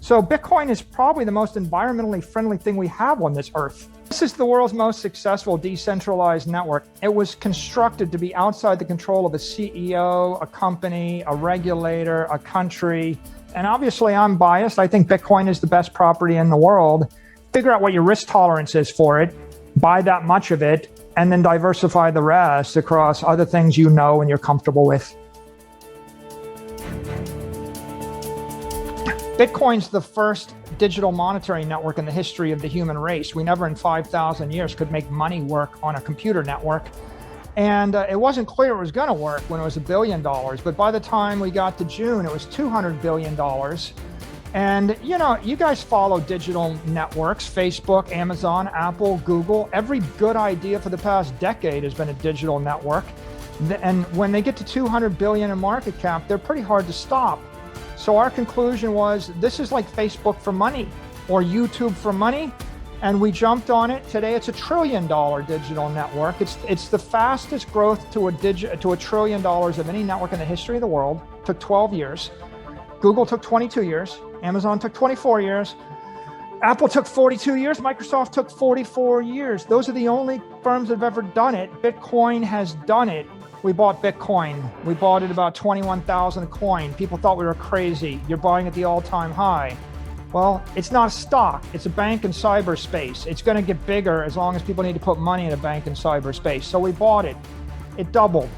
So Bitcoin is probably the most environmentally friendly thing we have on this earth. This is the world's most successful decentralized network. It was constructed to be outside the control of a CEO, a company, a regulator, a country. And obviously I'm biased. I think Bitcoin is the best property in the world. Figure out what your risk tolerance is for it, buy that much of it, and then diversify the rest across other things you know and you're comfortable with. Bitcoin's the first digital monetary network in the history of the human race. We never in 5,000 years could make money work on a computer network. And it wasn't clear it was going to work when it was $1 billion. But by the time we got to June, it was $200 billion. And, you know, you guys follow digital networks, Facebook, Amazon, Apple, Google. Every good idea for the past decade has been a digital network. And when they get to 200 billion in market cap, they're pretty hard to stop. So our conclusion was, this is like Facebook for money or YouTube for money. And we jumped on it. Today, it's $1 trillion digital network. It's the fastest growth to $1 trillion of any network in the history of the world. It took 12 years. Google took 22 years. Amazon took 24 years. Apple took 42 years. Microsoft took 44 years. Those are the only firms that have ever done it. Bitcoin has done it. We bought Bitcoin. We bought it about 21,000 a coin. People thought we were crazy. You're buying at the all-time high. Well, it's not a stock. It's a bank in cyberspace. It's going to get bigger as long as people need to put money in a bank in cyberspace. So we bought it. It doubled.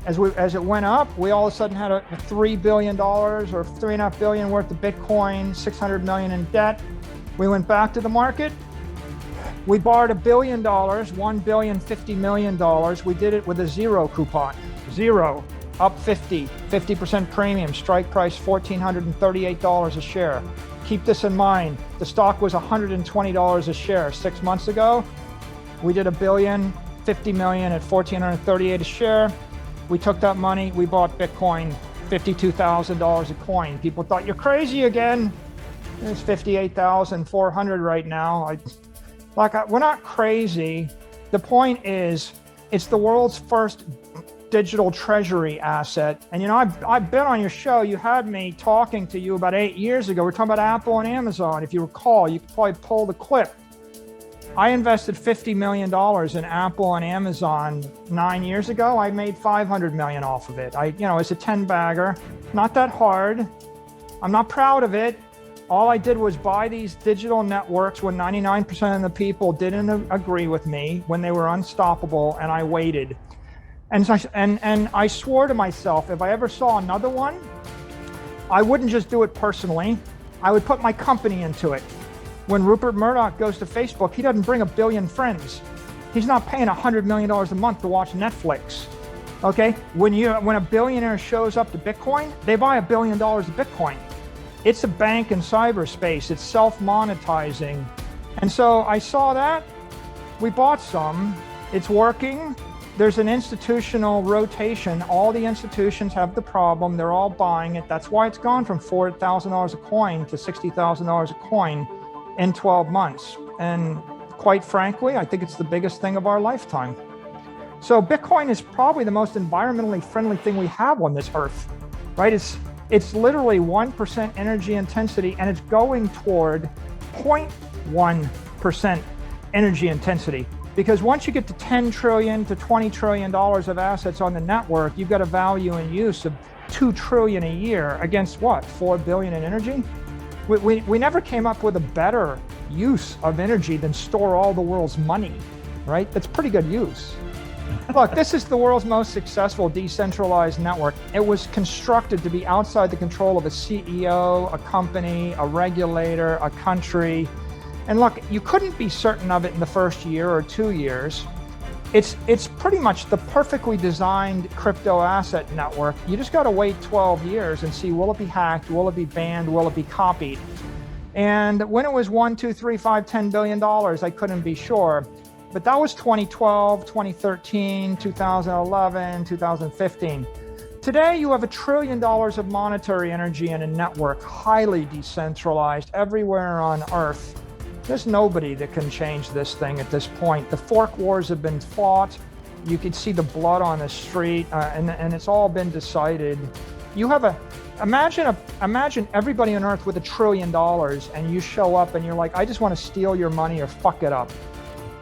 As it went up, we all of a sudden had a $3 billion or $3.5 billion worth of Bitcoin, 600 million in debt. We went back to the market. We borrowed $1 billion, $1.05 billion. We did it with a zero coupon, zero, up 50% premium, strike price $1,438 a share. Keep this in mind. The stock was $120 a share 6 months ago. We did $1.05 billion at $1,438 a share. We took that money, we bought Bitcoin, $52,000 a coin. People thought you're crazy again. It's 58,400 right now. We're not crazy. The point is, it's the world's first digital treasury asset. And you know, I've been on your show. You had me talking to you about 8 years ago. We're talking about Apple and Amazon. If you recall, you could probably pull the clip. I invested $50 million in Apple and Amazon 9 years ago. I made $500 million off of it. It's a 10 bagger, not that hard. I'm not proud of it. All I did was buy these digital networks when 99% of the people didn't agree with me, when they were unstoppable, and I waited. And I swore to myself, if I ever saw another one, I wouldn't just do it personally. I would put my company into it. When Rupert Murdoch goes to Facebook, he doesn't bring 1 billion friends. He's not paying $100 million a month to watch Netflix. Okay? When a billionaire shows up to Bitcoin, they buy $1 billion of Bitcoin. It's a bank in cyberspace. It's self-monetizing. And so I saw that. We bought some. It's working. There's an institutional rotation. All the institutions have the problem. They're all buying it. That's why it's gone from $4,000 a coin to $60,000 a coin in 12 months. And quite frankly, I think it's the biggest thing of our lifetime. So Bitcoin is probably the most environmentally friendly thing we have on this earth, right? It's literally 1% energy intensity, and it's going toward 0.1% energy intensity. Because once you get to 10 trillion to $20 trillion of assets on the network, you've got a value and use of 2 trillion a year against what, 4 billion in energy? We never came up with a better use of energy than store all the world's money, right? That's pretty good use. Look, this is the world's most successful decentralized network. It was constructed to be outside the control of a CEO, a company, a regulator, a country. And look, you couldn't be certain of it in the first year or 2 years. It's pretty much the perfectly designed crypto asset network. You just got to wait 12 years and see, will it be hacked? Will it be banned? Will it be copied? And when it was $1, $2, $3, $5, $10 billion, I couldn't be sure. But that was 2012, 2013, 2011, 2015. Today, you have $1 trillion of monetary energy in a network, highly decentralized, everywhere on Earth. There's nobody that can change this thing at this point. The fork wars have been fought. You can see the blood on the street, and it's all been decided. You have Imagine everybody on earth with $1 trillion and you show up and you're like, I just want to steal your money or fuck it up.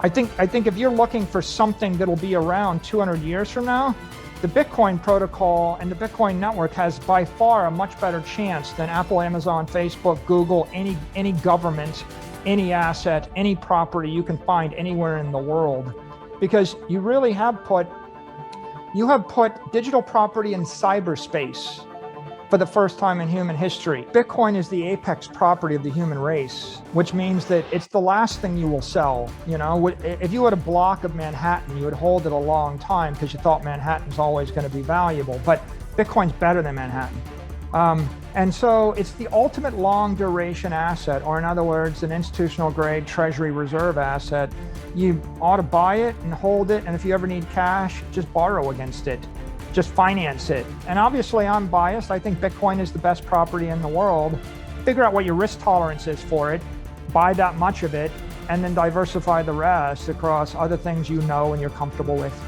I think if you're looking for something that'll be around 200 years from now, the Bitcoin protocol and the Bitcoin network has by far a much better chance than Apple, Amazon, Facebook, Google, any government, any asset, any property you can find anywhere in the world. Because you really have put digital property in cyberspace for the first time in human history. Bitcoin is the apex property of the human race, which means that it's the last thing you will sell. You know, if you had a block of Manhattan, you would hold it a long time because you thought Manhattan's always going to be valuable, but Bitcoin's better than Manhattan. And so it's the ultimate long duration asset, or in other words, an institutional grade treasury reserve asset. You ought to buy it and hold it, and if you ever need cash, just borrow against it. Just finance it. And obviously I'm biased. I think Bitcoin is the best property in the world. Figure out what your risk tolerance is for it, buy that much of it, and then diversify the rest across other things you know and you're comfortable with.